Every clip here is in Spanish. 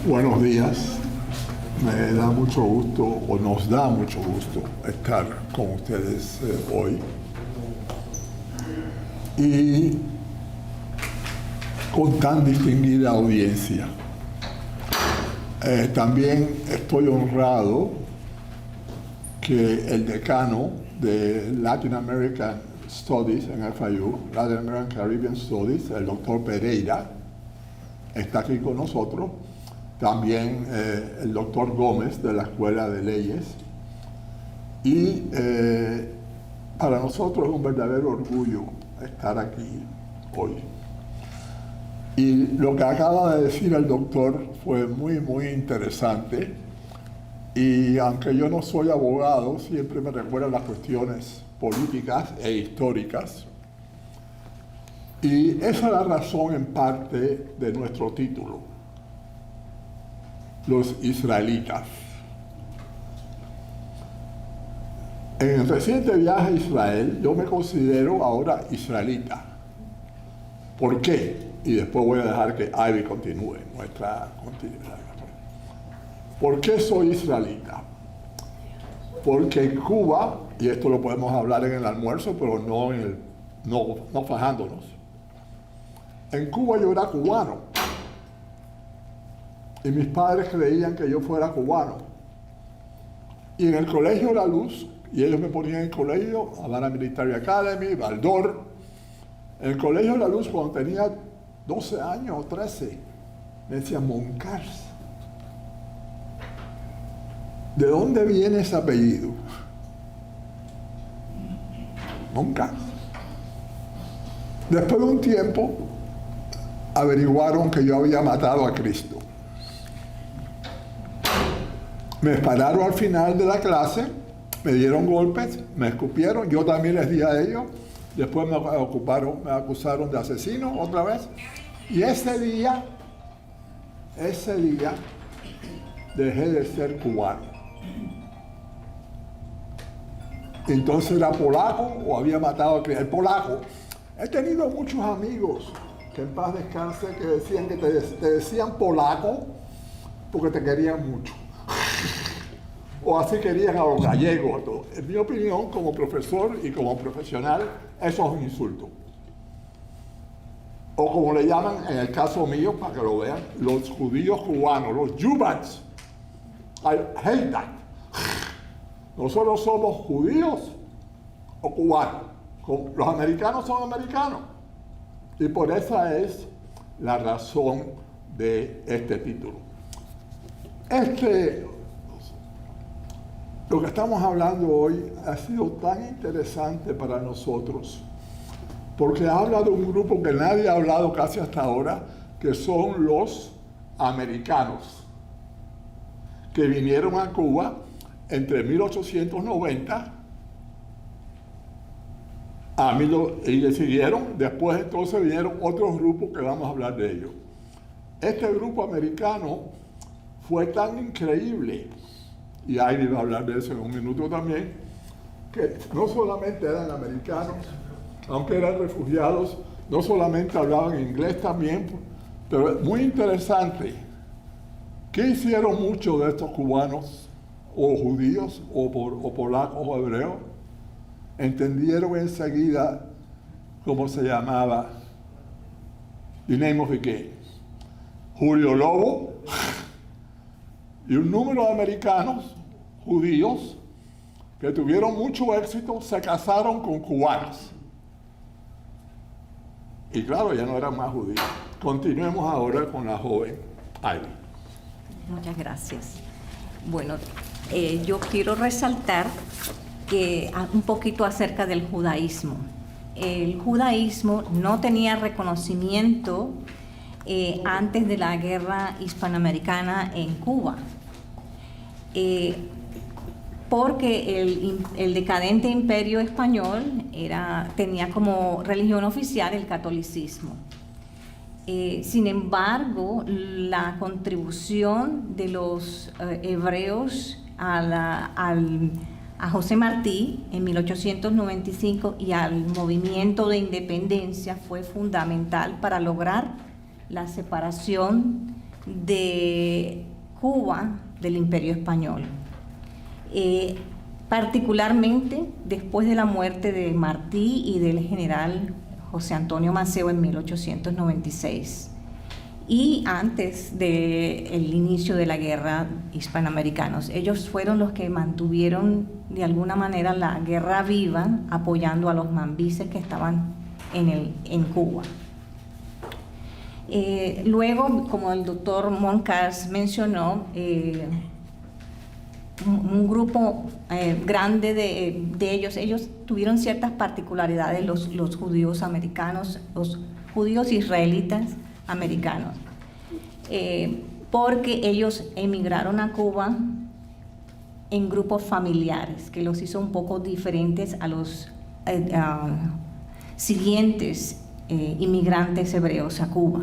Buenos días. Me da mucho gusto, o nos da mucho gusto, estar con ustedes hoy. Y con tan distinguida audiencia. También estoy honrado que el decano de Latin American Studies en FIU, Latin American Caribbean Studies, el doctor Pereira, está aquí con nosotros. También el doctor Gómez de la Escuela de Leyes. Y para nosotros es un verdadero orgullo estar aquí hoy. Y lo que acaba de decir el doctor fue muy interesante. Y aunque yo no soy abogado, siempre me recuerdan las cuestiones políticas e históricas. Y esa es la razón en parte de nuestro título. Los israelitas. En el reciente viaje a Israel, yo me considero ahora israelita. ¿Por qué? Y después voy a dejar que Ivy continúe nuestra continuidad. ¿Por qué soy israelita? Porque en Cuba, y esto lo podemos hablar en el almuerzo, pero no fajándonos. En Cuba yo era cubano. Y mis padres creían que yo fuera cubano. Y en el colegio La Luz, y ellos me ponían en el colegio, Havana Military Academy, Baldor. En el colegio La Luz, cuando tenía 12 años o 13, me decían Moncars. ¿De dónde viene ese apellido? Moncars. Después de un tiempo, averiguaron que yo había matado a Cristo. Me pararon al final de la clase, me dieron golpes, me escupieron, yo también les di a ellos, después me acusaron de asesino otra vez, y ese día dejé de ser cubano. Entonces era polaco o había matado a Cristo. El polaco. He tenido muchos amigos, que en paz descanse, que decían que te decían polaco porque te querían mucho. O así querían a los gallegos. En mi opinión, como profesor y como profesional, eso es un insulto. O como le llaman, en el caso mío, para que lo vean, los judíos cubanos, los Jubats. I hate that. Nosotros somos judíos o cubanos. Los americanos son americanos. Y por esa es la razón de este título. Lo que estamos hablando hoy ha sido tan interesante para nosotros, porque habla de un grupo que nadie ha hablado casi hasta ahora, que son los americanos, que vinieron a Cuba entre 1890 y le siguieron. Después entonces vinieron otros grupos que vamos a hablar de ellos. Este grupo americano fue tan increíble, y Ivy va a hablar de eso en un minuto también, que no solamente eran americanos, aunque eran refugiados, no solamente hablaban inglés también, pero es muy interesante. ¿Qué hicieron muchos de estos cubanos, o judíos, o polacos, o hebreos? Entendieron enseguida cómo se llamaba The Name of the Game. Julio Lobo y un número de americanos judíos que tuvieron mucho éxito se casaron con cubanos. Y claro, ya no eran más judíos. Continuemos ahora con la joven Ivy. Muchas gracias. Bueno, yo quiero resaltar un poquito acerca del judaísmo. El judaísmo no tenía reconocimiento antes de la guerra hispanoamericana en Cuba, porque el decadente imperio español tenía como religión oficial el catolicismo. Sin embargo, la contribución de los hebreos a José Martí en 1895 y al movimiento de independencia fue fundamental para lograr la separación de Cuba del Imperio Español. Particularmente después de la muerte de Martí y del general José Antonio Maceo en 1896 y antes del inicio de la guerra hispanoamericanos. Ellos fueron los que mantuvieron de alguna manera la guerra viva, apoyando a los mambises que estaban en Cuba. Luego, como el doctor Moncars mencionó, un grupo grande de ellos tuvieron ciertas particularidades, los judíos americanos, los judíos israelitas americanos, porque ellos emigraron a Cuba en grupos familiares, que los hizo un poco diferentes a los siguientes inmigrantes hebreos a Cuba.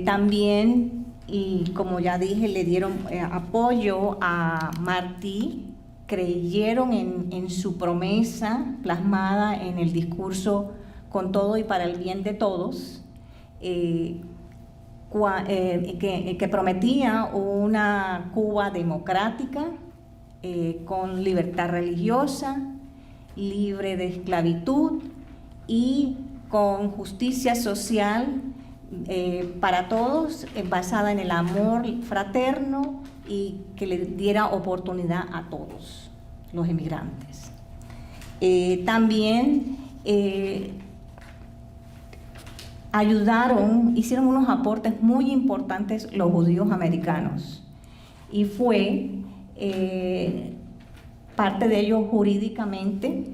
También, y como ya dije, le dieron apoyo a Martí, creyeron en su promesa plasmada en el discurso "con todo y para el bien de todos", que prometía una Cuba democrática, con libertad religiosa, libre de esclavitud y con justicia social para todos, basada en el amor fraterno y que le diera oportunidad a todos los emigrantes. También hicieron unos aportes muy importantes los judíos americanos, y fue parte de ellos jurídicamente.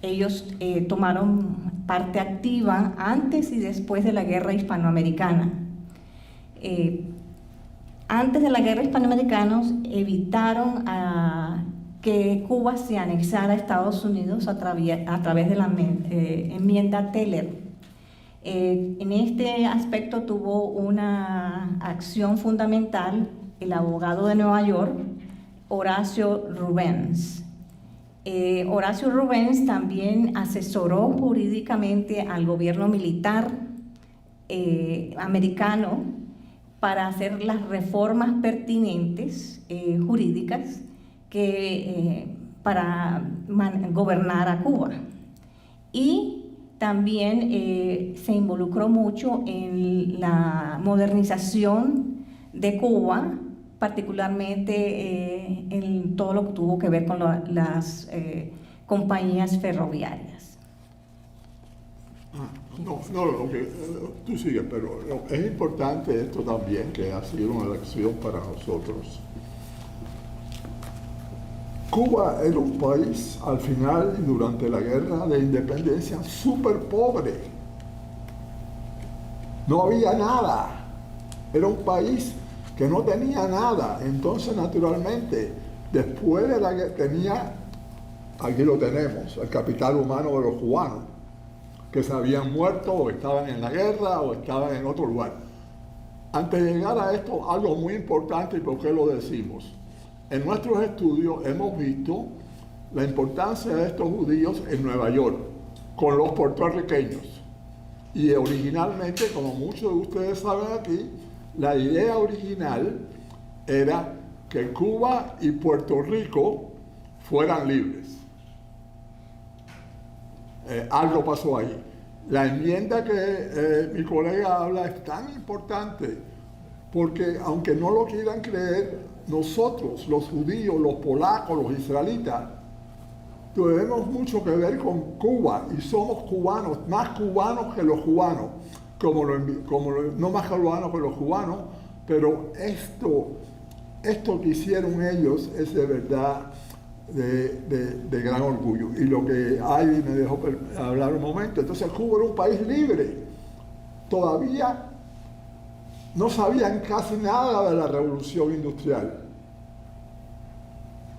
Ellos tomaron parte activa antes y después de la guerra hispanoamericana. Antes de la guerra hispanoamericana evitaron que Cuba se anexara a Estados Unidos a través de la enmienda Teller. En este aspecto tuvo una acción fundamental el abogado de Nueva York, Horacio Rubens. Horacio Rubens también asesoró jurídicamente al gobierno militar americano para hacer las reformas pertinentes jurídicas para gobernar a Cuba. Y también se involucró mucho en la modernización de Cuba, particularmente en todo lo que tuvo que ver con las compañías ferroviarias. Tú sigues, pero es importante esto también, que ha sido una lección para nosotros. Cuba era un país, al final y durante la guerra de independencia, súper pobre. No había nada. Era un país que no tenía nada. Entonces, naturalmente, después de la guerra tenía, aquí lo tenemos, el capital humano de los cubanos, que se habían muerto o estaban en la guerra o estaban en otro lugar. Antes de llegar a esto, algo muy importante, y por qué lo decimos. En nuestros estudios hemos visto la importancia de estos judíos en Nueva York, con los puertorriqueños. Y originalmente, como muchos de ustedes saben aquí, la idea original era que Cuba y Puerto Rico fueran libres. Algo pasó ahí. La enmienda que mi colega habla es tan importante porque, aunque no lo quieran creer, nosotros, los judíos, los polacos, los israelitas, tenemos mucho que ver con Cuba y somos cubanos, más cubanos que los cubanos, no más cubanos que los cubanos, pero esto que hicieron ellos es de verdad de gran orgullo. Y lo que Ivy me dejó hablar un momento, entonces Cuba era un país libre. Todavía no sabían casi nada de la revolución industrial.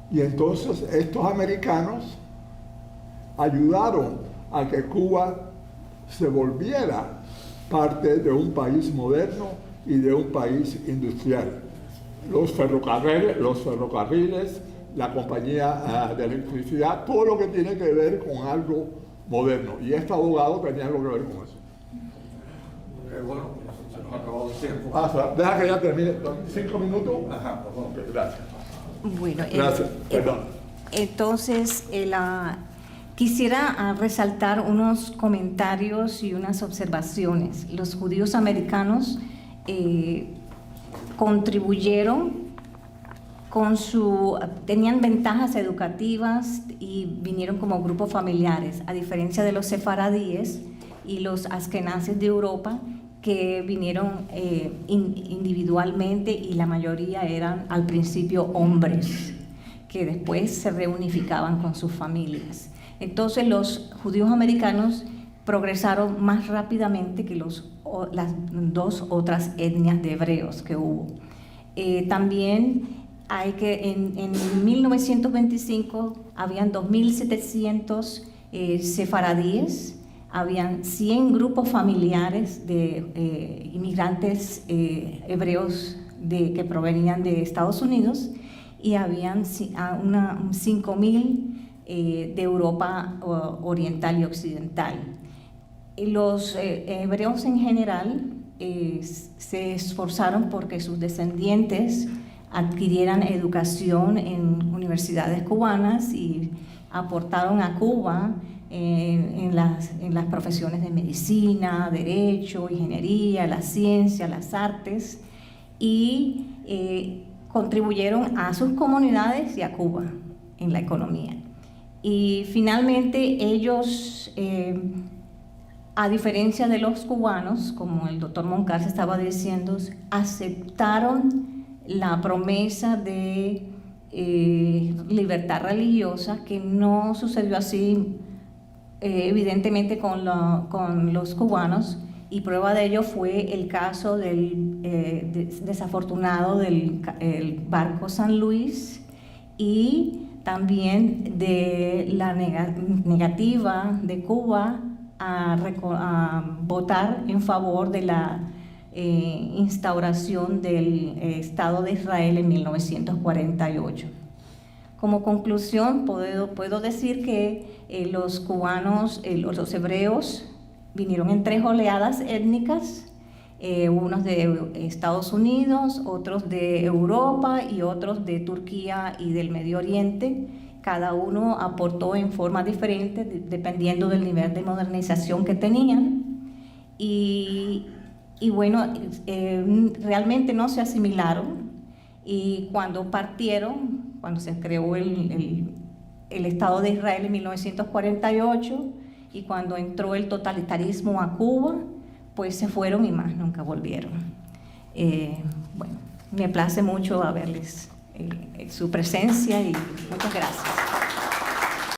Y entonces estos americanos ayudaron a que Cuba se volviera parte de un país moderno y de un país industrial. Los ferrocarriles, la compañía de electricidad, todo lo que tiene que ver con algo moderno. Y este abogado tenía algo que ver con eso. Bueno, nos ha acabado el tiempo. Deja que ya termine. 5 minutos. Ajá, por favor. Ok, gracias. Bueno, Gracias, perdón. Entonces, quisiera resaltar unos comentarios y unas observaciones. Los judíos americanos contribuyeron tenían ventajas educativas y vinieron como grupos familiares, a diferencia de los sefaradíes y los askenazes de Europa, que vinieron individualmente, y la mayoría eran al principio hombres, que después se reunificaban con sus familias. Entonces los judíos americanos progresaron más rápidamente que las dos otras etnias de hebreos que hubo. También hay que en 1925 habían 2.700 sefaradíes, habían 100 grupos familiares de inmigrantes hebreos que provenían de Estados Unidos, y habían 5.000 de Europa oriental y occidental. Los hebreos en general se esforzaron porque sus descendientes adquirieran educación en universidades cubanas y aportaron a Cuba en las profesiones de medicina, derecho, ingeniería, la ciencia, las artes, y contribuyeron a sus comunidades y a Cuba en la economía. Y finalmente ellos, a diferencia de los cubanos, como el doctor Moncarce estaba diciendo, aceptaron la promesa de libertad religiosa, que no sucedió así evidentemente con los cubanos, y prueba de ello fue el caso del desafortunado del barco San Luis, y también de la negativa de Cuba a votar en favor de la instauración del Estado de Israel en 1948. Como conclusión, puedo decir que los cubanos, los hebreos, vinieron en 3 oleadas étnicas, unos de Estados Unidos, otros de Europa y otros de Turquía y del Medio Oriente. Cada uno aportó en forma diferente dependiendo del nivel de modernización que tenían. Y bueno, realmente no se asimilaron, y cuando partieron, cuando se creó el Estado de Israel en 1948, y cuando entró el totalitarismo a Cuba, pues se fueron y más nunca volvieron. Bueno, me place mucho haberles su presencia, y muchas gracias.